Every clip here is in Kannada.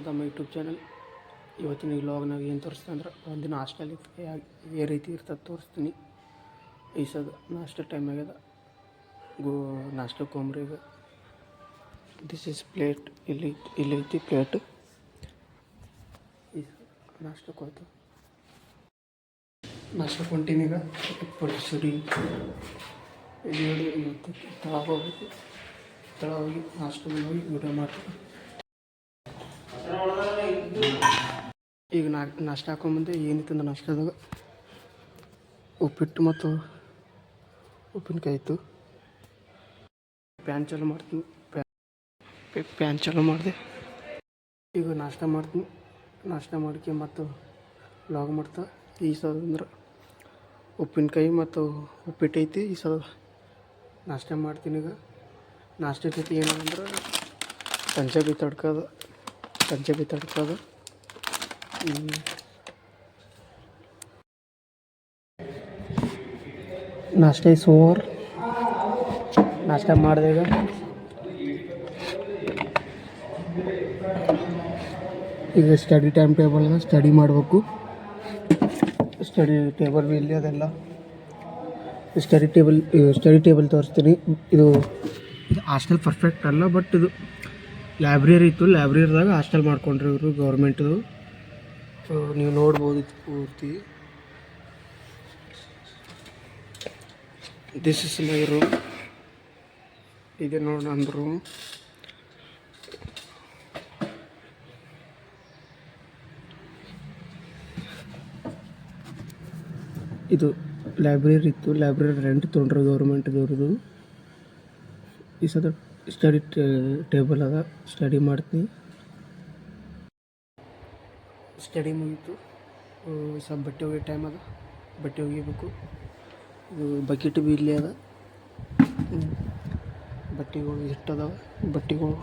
ನಮ್ಮ ಯೂಟ್ಯೂಬ್ ಚಾನಲ್. ಇವತ್ತಿನ ಈ ವ್ಲಾಗ್ನಾಗ ಏನು ತೋರಿಸ್ತೀನಿ ಅಂದ್ರೆ ಒಂದಿನ ಹಾಸ್ಟೆಲ್ ಯಾವ ರೀತಿ ಇರ್ತದೆ ತೋರಿಸ್ತೀನಿ. ಈ ಸದ ನಾಷ್ಟ ಟೈಮ್ ಆಗ್ಯದ. ನಾಷ್ಟಕ್ಕೆ ಹೋಗ್ರಿ ಈಗ. This is plate. ಇಲ್ಲಿ ಐತಿ ಪ್ಲೇಟ್. ಈ ನಾಷ್ಟಕ್ಕೆ ಹೋಯ್ತು. ನಾಷ್ಟಕ್ಕೆ ಹೊಂಟೀನಿ ಈಗ. ಪಡಿಸುರಿ ಇಲ್ಲಿ ನೋಡಿ ಮತ್ತು ತಳ ಹೋಗ್ಬೇಕು. ತಳ ಹೋಗಿ ನಾಷ್ಟಕ್ಕೆ ಹೋಗಿ ವಿಡಿಯೋ ಮಾಡ್ತೀನಿ. ಈಗ ನಾಷ್ಟ ಹಾಕೊಂಬಂದೆ. ಏನಿತ್ತಂದ್ರೆ ನಾಷ್ಟದಾಗ ಉಪ್ಪಿಟ್ಟು ಮತ್ತು ಉಪ್ಪಿನಕಾಯಿ ಇತ್ತು. ಪ್ಯಾನ್ ಚಾಲು ಮಾಡ್ತೀನಿ. ಪ್ಯಾನ್ ಚಾಲು ಮಾಡಿದೆ. ಈಗ ನಾಷ್ಟ ಮಾಡ್ತೀನಿ. ನಾಷ್ಟ ಮಾಡ್ಕೆ ಮತ್ತು ವ್ಲಾಗ್ ಮಾಡ್ತಾ. ಈ ಸಲ ಅಂದ್ರೆ ಉಪ್ಪಿನಕಾಯಿ ಮತ್ತು ಉಪ್ಪಿಟ್ಟು ಐತಿ. ಈ ಸಲ ನಾಷ್ಟ ಮಾಡ್ತೀನಿ. ಈಗ ನಾಷ್ಟ ಜೊತೆ ಏನಂದ್ರೆ ಪಂಜಾಬಿ ತಡ್ಕೋದು. ನಾಷ್ಟ ಇಸ್ ಓವರ್. ನಾಷ್ಟ ಮಾಡಿದೆ. ಈಗ ಸ್ಟಡಿ ಟೈಮ್ ಟೇಬಲ್ ಅದ. ಸ್ಟಡಿ ಮಾಡಬೇಕು. ಸ್ಟಡಿ ಟೇಬಲ್ ಇಲ್ಲಿ ಅದೆಲ್ಲ ಸ್ಟಡಿ ಟೇಬಲ್ ತೋರಿಸ್ತೀನಿ. ಇದು ಹಾಸ್ಟೆಲ್ ಪರ್ಫೆಕ್ಟ್ ಅಲ್ಲ, ಬಟ್ ಇದು ಲೈಬ್ರರಿ ಇತ್ತು. ಲೈಬ್ರರಿದಾಗ ಹಾಸ್ಟೆಲ್ ಮಾಡ್ಕೊಂಡ್ರಿ ಇವರು ಗೌರ್ಮೆಂಟ್ದು. ನೀವು ನೋಡ್ಬೋದು ಪೂರ್ತಿ. This is my room. ಇದೆ ನೋಡಿ ನನ್ನ ರೂಮ್. ಇದು ಲೈಬ್ರರಿ ಇತ್ತು. ಲೈಬ್ರರಿ ರೆಂಟ್ ತೊಗೊಂಡ್ರು ಗೌರ್ಮೆಂಟ್ದವ್ರದ್ದು. ಈ ಸದ ಸ್ಟಡಿ ಟೇಬಲ್ ಅದ. ಸ್ಟಡಿ ಮಾಡ್ತೀನಿ. ಸ್ಟಡಿ ಮುಗೀತು. ಸ್ವಲ್ಪ ಬಟ್ಟೆ ಒಗೆಯೋ ಟೈಮ್ ಅದ. ಬಟ್ಟೆ ಒಗಿಬೇಕು. ಇದು ಬಕೆಟ್ ಬಿ ಇಲ್ಲೇ ಅದ. ಬಟ್ಟೆಗಳು ಇಟ್ಟದಾವ. ಬಟ್ಟೆಗಳು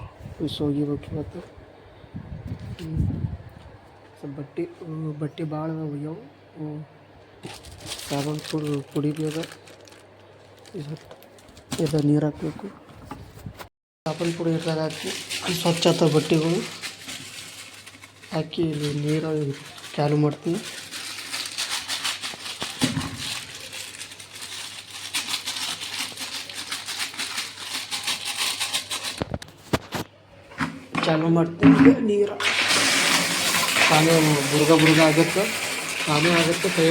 ಒಗಿಬೇಕು ಇವತ್ತು. ಸ್ವಲ್ಪ ಬಟ್ಟೆ ಭಾಳ ಅದಾವ ಒಗ್ಯಾವು. ಸಾಬೂನು ಪುಡಿ ಬಿ ಅದ. ಇದು ನೀರು ಹಾಕಬೇಕು. ಸಾಬೂನು ಪುಡಿ ಇದ್ರಾಗ ಹಾಕಿ ಸ್ವಚ್ಛ ಆಗ್ತಾವ ಬಟ್ಟೆಗಳು. ಹಾಕಿ ಇಲ್ಲಿ ನೀರು ಚಾಲು ಮಾಡ್ತೀನಿ. ನೀರು ತಾನೇ ಬುರ್ಗ ಆಗುತ್ತೆ. ಕೈ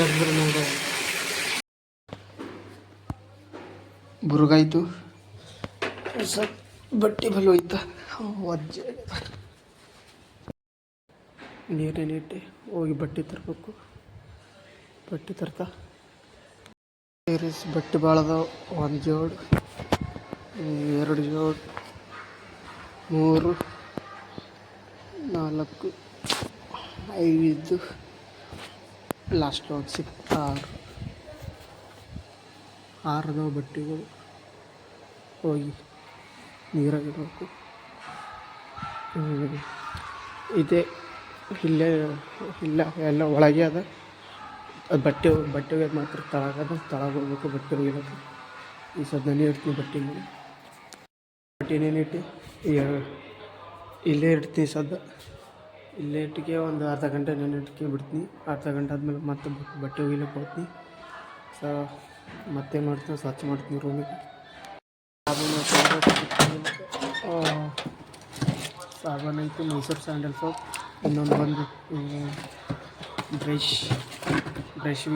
ಹಿಡಿದ್ರೆ ನಂಗೆ ಬುರ್ಗಾಯ್ತು. ಸ್ವಲ್ಪ ಬಟ್ಟೆ ಬಲ್ ಹೋಯ್ತು. ವಜ್ಜೆ ನೀರಿನಿಟ್ಟು ಹೋಗಿ ಬಟ್ಟೆ ತರಬೇಕು. ಬಟ್ಟೆ ತರ್ತಾ ಬಟ್ಟೆ ಭಾಳ ಅದಾವ. 1 ಜೋಡ್, 2 ಜೋಡ್, 3, 4, 5, ಲಾಸ್ಟ್ ಒಂದು 6 ಅದಾವ ಬಟ್ಟೆಗಳು. ಹೋಗಿ ನೀರಾಗಿಡಬೇಕು. ಇದೆ ಇಲ್ಲ ಎಲ್ಲ ಒಳಗೆ ಅದ. ಬಟ್ಟೆ ಒಗೆಯೋದು ಮಾತ್ರ ತಳಗೆ ಹೋಗ್ಬೇಕು. ಬಟ್ಟೆ ಒಗಿಬೇಕು. ಈ ಸದ ನೆನೆ ಇಡ್ತೀನಿ ಬಟ್ಟೆನೇನು ಇಟ್ಟು ಇಲ್ಲೇ ಇಡ್ತೀನಿ. ಇಲ್ಲೇ ಇಟ್ಟಿಗೆ ಒಂದು ಅರ್ಧ ಗಂಟೆ ನೆನೆ ಇಟ್ಕೆ ಬಿಡ್ತೀನಿ. ಅರ್ಧ ಗಂಟೆ ಆದಮೇಲೆ ಮತ್ತೆ ಬಟ್ಟೆ ಒಗಿಲಿಕ್ಕೆ ಹೋಗ್ತೀನಿ. ಮತ್ತೇನು ಮಾಡ್ತೀನಿ, ಸ್ವಚ್ಛ ಮಾಡ್ತೀನಿ ರೂಮಿಗೆ. ಸಾಬೂನು ಐತಿ. Mysuru sandal soap. ಇನ್ನೊಂದು ಬಂದು ಬ್ರಷ್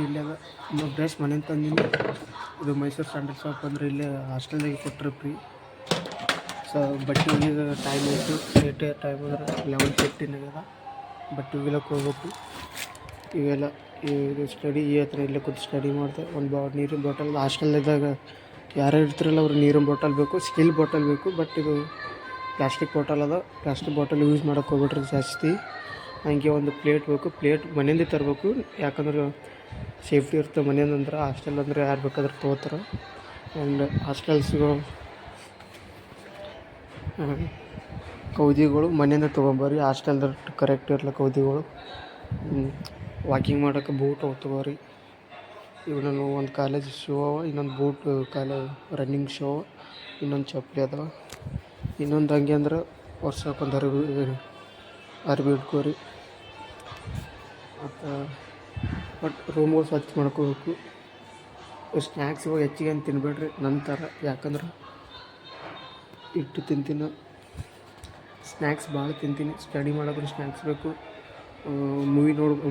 ಇಲ್ಲೇ ಅದ. ಇನ್ನೊಂದು ಬ್ರಷ್ ಮನೆಯಿಂದ ತಂದೀನಿ. ಇದು ಮೈಸೂರು ಸ್ಯಾಂಡಲ್ ಸೋಪ್ ಅಂದರೆ ಇಲ್ಲೇ ಹಾಸ್ಟೆಲ್ದಾಗೆ ಕೊಟ್ಟರೆ ಫ್ರೀ. ಬಟ್ಟೆ ಒಗಿದ ಟೈಮ್ ಆಯಿತು. ಟೈಮ್ ಅಂದ್ರೆ 11:15 ಆಗ್ಯದ. ಬಟ್ಟೆ ಒಗಿಲಕ್ಕೆ ಹೋಗ್ಬೇಕು. ಇವೆಲ್ಲ ಇದು ಸ್ಟಡಿ ಈ ಹತ್ರ ಇಲ್ಲೇ ಕೂತು ಸ್ಟಡಿ ಮಾಡಿದೆ. ಒಂದು ನೀರಿನ ಬಾಟಲ್. ಹಾಸ್ಟೆಲ್ದಾಗ ಯಾರು ಇರ್ತಿರಲ್ಲ ಅವ್ರು ನೀರಿನ ಬಾಟಲ್ ಬೇಕು. ಸ್ಟೀಲ್ ಬಾಟಲ್ ಬೇಕು. ಬಟ್ ಇದು ಪ್ಲಾಸ್ಟಿಕ್ ಬಾಟಲ್ ಅದ. ಪ್ಲಾಸ್ಟಿಕ್ ಬಾಟಲ್ ಯೂಸ್ ಮಾಡೋಕ್ಕೆ ಹೋಗ್ಬಿಟ್ರೆ ಜಾಸ್ತಿ. ಹಂಗೆ ಒಂದು ಪ್ಲೇಟ್ ಬೇಕು. ಪ್ಲೇಟ್ ಮನೆಯಿಂದ ತರಬೇಕು. ಯಾಕಂದ್ರೆ ಸೇಫ್ಟಿ ಇರ್ತದೆ ಮನೆಯಿಂದ. ಅಂದ್ರೆ ಹಾಸ್ಟೆಲ್ ಅಂದರೆ ಯಾರು ಬೇಕಾದ್ರೆ ತೊಗೋತಾರೆ. ಆ್ಯಂಡ್ ಹಾಸ್ಟೆಲ್ಸ್ಗಳು ಕೌದಿಗಳು ಮನೆಯಿಂದ ತೊಗೊಂಬರ್ರಿ. ಹಾಸ್ಟೆಲ್ದಾಗ ಕರೆಕ್ಟ್ ಇರಲ್ಲ ಕೌದಿಗಳು. ವಾಕಿಂಗ್ ಮಾಡೋಕ್ಕೆ ಬೂಟ್ ತೊಗೋರಿ. ಇವು ನಾನು ಒಂದು ಕಾಲೇಜ್ ಶೂ ಅವ. ಇನ್ನೊಂದು ಬೂಟ್ ರನ್ನಿಂಗ್ ಶೂ ಅವ. ಇನ್ನೊಂದು ಚಪ್ಪಲಿ ಅದಾವ. ಇನ್ನೊಂದು ಹಂಗೆ ಅಂದ್ರೆ ವರ್ಷಕ್ಕೊಂದು ಅರ್ಬಿ ಇಟ್ಕೋರಿ. ಮತ್ತು ಬಟ್ ರೂಮ್ಗಳು ಸ್ವಚ್ಛ ಮಾಡ್ಕೋಬೇಕು. ಸ್ನ್ಯಾಕ್ಸ್ಗಳು ಹೆಚ್ಚಿಗೆ ಏನು ತಿನ್ಬೇಡ್ರಿ ನಂತರ, ಯಾಕಂದ್ರೆ ಇಟ್ಟು ತಿಂತೀನಿ, ಸ್ನ್ಯಾಕ್ಸ್ ಭಾಳ ತಿಂತೀನಿ. ಸ್ಟಡಿ ಮಾಡೋದ್ರೆ ಸ್ನ್ಯಾಕ್ಸ್ ಬೇಕು.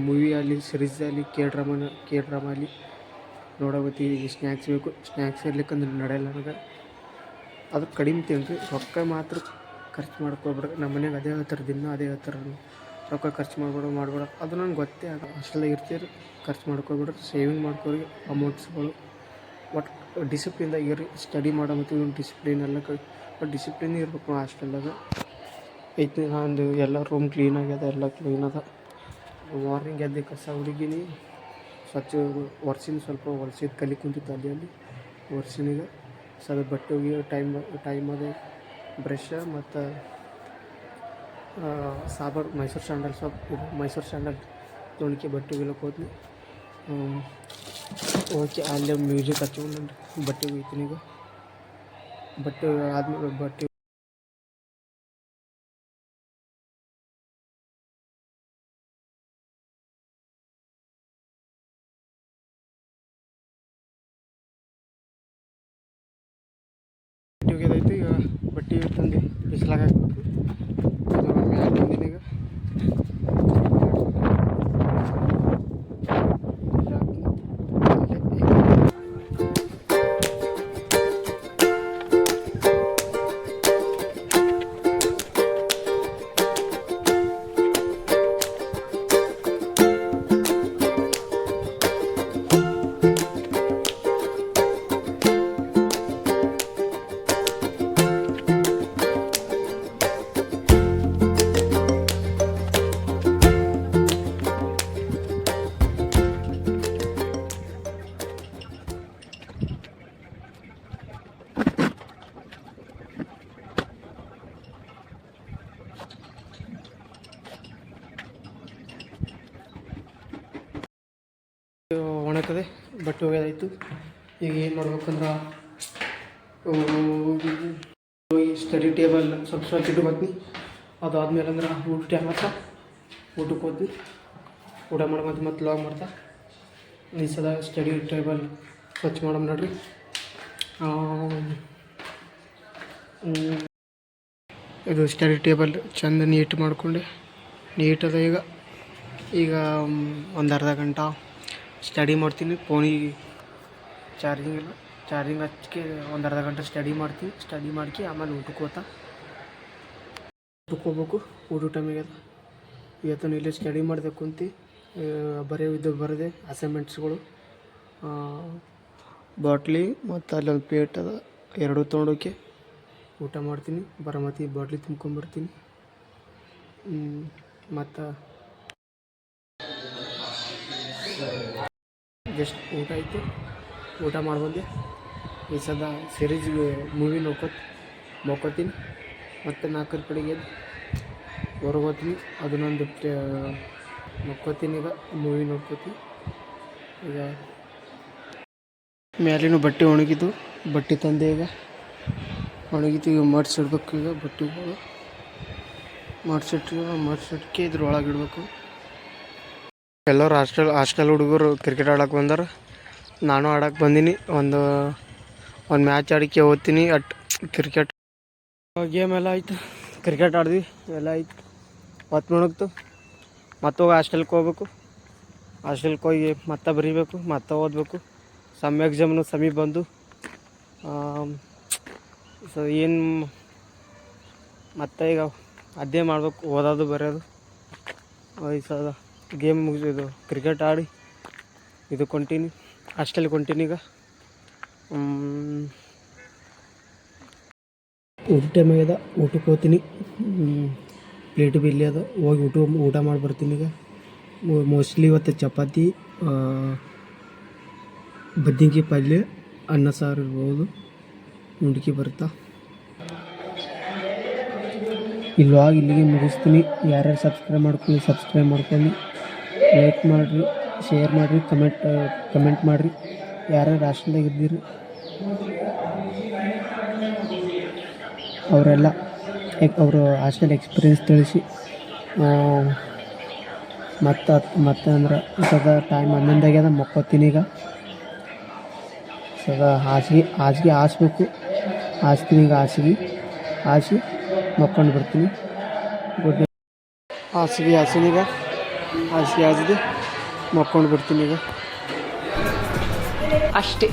ಮೂವಿ ಆಗಲಿ, ಸೀರೀಸ್ ಆಗಲಿ, ಕೆ ಡ್ರಾಮಾ ಆಗಲಿ ನೋಡೋಗತ್ತಿ ಈಗ ಸ್ನ್ಯಾಕ್ಸ್ ಬೇಕು. ಸ್ನ್ಯಾಕ್ಸ್ ಇರ್ಲಿಕ್ಕಂದ್ರೆ ನಡೆಯಲ್ಲ ನನಗೆ. ಅದು ಕಡಿಮೆ ತಿನ್ನಿರಿ, ರೊಕ್ಕ ಮಾತ್ರ ಖರ್ಚು ಮಾಡ್ಕೊಬೇಡ್ರಿ. ನಮ್ಮ ಮನೆಗೆ ಅದೇ ಹೇಳ್ತಾರೆ, ದಿನ ಅದೇ ಹೇಳ್ತಾರೆ, ರೊಕ್ಕ ಖರ್ಚು ಮಾಡಬೇಡ. ಅದು ನಂಗೆ ಗೊತ್ತೇ ಆಗ. ಹಾಸ್ಟೆಲ್ದಾಗ ಇರ್ತೀರಿ, ಖರ್ಚು ಮಾಡ್ಕೊಬೇಡ್ರಿ, ಸೇವಿಂಗ್ ಮಾಡ್ಕೊರಿ ಅಮೌಂಟ್ಸ್ಗಳು. ಒಟ್ಟು ಡಿಸಿಪ್ಲಿನ್ದಾಗ ಇರ್ರಿ. ಸ್ಟಡಿ ಮಾಡೋ ಮತ್ತು ಡಿಸಿಪ್ಲಿನ್ ಎಲ್ಲ ಬಟ್ ಡಿಸಿಪ್ಲಿನ್ ಇರ್ಬೇಕು ಹಾಸ್ಟೆಲ್ದಾಗ. ಐತಿ ನಂದು ಎಲ್ಲ ರೂಮ್ ಕ್ಲೀನ್ ಆಗ್ಯದ, ಎಲ್ಲ ಕ್ಲೀನ್ ಅದ. ಮಾರ್ನಿಂಗ್ ಎದ್ದು ಕಸ ಹುಡುಗಿನಿ, ಸ್ವಚ್ಛ ಸ್ವಲ್ಪ ಒರೆಸಿದ ಕಲಿ ಕುಂತಿತ್ತು ಅಲ್ಲಿ ಒರೆಸಿನೀಗ. ಸ್ವಲ್ಪ ಬಟ್ಟೆ ಒಗಿಯೋ ಟೈಮ್ ಅದೇ. ಬ್ರಷ್ ಮತ್ತು ಸಾಬಾನು ಮೈಸೂರು ಸ್ಯಾಂಡಲ್ ತೊಳ್ಕೆ ಬಟ್ಟೆ ಒಗಿಲಕ್ಕೆ ಹೋದ್ನಿ. ಓಕೆ, ಅಲ್ಲೇ ಮ್ಯೂಸಿಕ್ ಹಚ್ಕೊಂಡು ಬಟ್ಟೆ ಒಗಿತೀನಿ. ಈಗ ಬಟ್ಟೆ ಆದಮೇಲೆ ಬಟ್ಟೆ ಒಗೆದೈತಿ. ಈಗ ಬಟ್ಟೆ ತಂದು ಬಿಸಿಲಾಗ ಹಾಕ್ಬೇಕು. ಅದು ಮ್ಯಾಲೆ ತಂದಿನಿ. ಈಗ ಒಣಕದೆ, ಬಟ್ಟೆ ಒಗೆದಾಯಿತು. ಈಗ ಏನು ಮಾಡ್ಬೇಕಂದ್ರೆ ಸ್ಟಡಿ ಟೇಬಲ್ ಸ್ವಲ್ಪ ಇಟ್ಕೊತೀನಿ. ಅದಾದ್ಮೇಲೆ ಅಂದ್ರೆ ಊಟ ಟೈಮ್ ಆತ, ಊಟಕ್ಕೆ ಹೋದ್ವಿ. ಊಟ ಮಾಡ್ಕೊಂತ ಮತ್ತು ಲಾಗ್ ಮಾಡ್ತಾ ಈ ಸಲ ಸ್ಟಡಿ ಟೇಬಲ್ ಸ್ವಚ್ಛ ಮಾಡಮ್ ನೋಡ್ರಿ. ಇದು ಸ್ಟಡಿ ಟೇಬಲ್ ಚೆಂದ ನೀಟ್ ಮಾಡಿಕೊಂಡೆ, ನೀಟದ. ಈಗ ಒಂದು ಅರ್ಧ ಗಂಟೆ ಸ್ಟಡಿ ಮಾಡ್ತೀನಿ. ಫೋನಿಗೆ ಚಾರ್ಜಿಂಗ್ ಹಚ್ಚಿ ಒಂದು ಅರ್ಧ ಗಂಟೆ ಸ್ಟಡಿ ಮಾಡ್ಕಿ ಆಮೇಲೆ ಊಟಕ್ಕೆ ಹೋಗ್ಬೇಕು. ಊಟ ಟೈಮಿಗೆ ಇವತ್ತು ಇಲ್ಲೇ ಸ್ಟಡಿ ಮಾಡಿದೆ ಕುಂತು ಬರೆದೆ ಅಸೈನ್ಮೆಂಟ್ಸ್ಗಳು. ಬಾಟ್ಲಿ ಮತ್ತು ಅಲ್ಲೊಂದು ಪ್ಲೇಟ್ ಅದ, ಎರಡು ತೊಗೊಂಡೋಕೆ ಊಟ ಮಾಡ್ತೀನಿ. ಬರಮತಿ ಬಾಟ್ಲಿ ತುಂಬ್ಕೊಂಬರ್ತೀನಿ. ಮತ್ತು ಜಸ್ಟ್ ಊಟ ಆಯಿತು, ಊಟ ಮಾಡ್ಬಂದೆ. ಈ ಸದ ಸೀರೀಸ್ ಮೂವಿ ನೋಡ್ಕೊತೀನಿ. ಮತ್ತು 4 ಕಡೆಗೆ ಎದ್ದು ಹೊರಗೆ ಹೋಗ್ತೀನಿ. ಅದನ್ನೊಂದು ನೋಡ್ಕೋತೀನಿ. ಈಗ ಮೂವಿ ನೋಡ್ಕೋತೀನಿ. ಈಗ ಮ್ಯಾಲಿನ ಬಟ್ಟೆ ಒಣಗಿದ್ದು, ಬಟ್ಟೆ ತಂದೆ ಈಗ ಒಣಗಿತು. ಈಗ ಮಡ್ಸಿಡ್ಬೇಕು. ಈಗ ಬಟ್ಟೆಗಳು ಮಡ್ಸಿಟ್ಕೆ ಇದ್ರೊಳಗೆ ಇಡಬೇಕು. ಎಲ್ಲರೂ ಹಾಸ್ಟೆಲ್ ಹುಡುಗರು ಕ್ರಿಕೆಟ್ ಆಡೋಕೆ ಬಂದಾರ. ನಾನು ಆಡೋಕೆ ಬಂದೀನಿ. ಒಂದು ಮ್ಯಾಚ್ ಆಡಿಕೆ ಹೋಗ್ತೀನಿ. ಕ್ರಿಕೆಟ್ ಗೇಮ್ ಎಲ್ಲ ಆಯಿತು, ಕ್ರಿಕೆಟ್ ಆಡಿದ್ವಿ, ಎಲ್ಲ ಆಯ್ತು. 10 ಮುಳುಗ್ತು. ಮತ್ತೆ ಹೋಗಿ ಹಾಸ್ಟೆಲ್ಗೆ ಹೋಗ್ಬೇಕು. ಹಾಸ್ಟೆಲ್ಗೆ ಹೋಗಿ ಮತ್ತೆ ಬರೀಬೇಕು, ಮತ್ತೆ ಓದಬೇಕು. ಎಕ್ಸಾಮ್ನು ಸಮೀಪ ಬಂದು ಸೊ ಏನು ಮತ್ತೆ ಈಗ ಅದೇ ಮಾಡ್ಬೇಕು, ಓದೋದು ಬರೆಯೋದು. ಈ ಸಲ ಗೇಮ್ ಮುಗಿದು ಕ್ರಿಕೆಟ್ ಆಡಿ ಇದು ಹಾಸ್ಟೆಲ್ಗೆ ಕೊಂಟೀನಿ. ಈಗ ಊಟ ಟೈಮ್ ಆಗ್ಯದ, ಊಟಕ್ಕೆ ಹೋಗ್ತೀನಿ. ಪ್ಲೇಟು ಬಿಲ್ಲಿ ಅದ, ಹೋಗಿ ಊಟ ಮಾಡಿ ಬರ್ತೀನಿ. ಈಗ ಮೋಸ್ಟ್ಲಿ ಇವತ್ತು ಚಪಾತಿ, ಬದ್ನಿಕಾಯಿ ಪಲ್ಯ, ಅನ್ನ ಸಾರು ಇರ್ಬೋದು. ಮುಂಡ್ಕಿ ಬರ್ತಾ ಇಲ್ಲಿಗೆ ಮುಗಿಸ್ತೀನಿ. ಯಾರ್ಯಾರು ಸಬ್ಸ್ಕ್ರೈಬ್ ಮಾಡ್ಕೊಂಡು ಲೈಕ್ ಮಾಡಿರಿ, ಶೇರ್ ಮಾಡಿರಿ, ಕಮೆಂಟ್ ಮಾಡಿರಿ. ಯಾರ್ಯಾರು ಹಾಸ್ಟೆಲ್ದಾಗ ಇದ್ದೀರಿ ಅವರೆಲ್ಲ ಅವರು ಹಾಸ್ಟೆಲ್ ಎಕ್ಸ್ಪೀರಿಯೆನ್ಸ್ ತಿಳಿಸಿ. ಮತ್ತೆ ಅಂದ್ರೆ ಸದಾ ಟೈಮ್ 11 ಆಗ್ಯದ, ಮಕ್ಕೋತೀನಿ ಈಗ. ಸದಾ ಹಾಸಿಗೆ ಹಾಸ್ಬೇಕು, ಹಾಸ್ತೀನಿ ಈಗ. ಹಾಸಿ ಮಕ್ಕೊಂಡು ಬರ್ತೀನಿ. Good night. ಹಾಸಿಗೆ ಈಗ ಹಾಸಿದೆ ಮಕ್ಕೊಂಡು ಬಿಡ್ತೀನಿ ಈಗ ಅಷ್ಟೇ.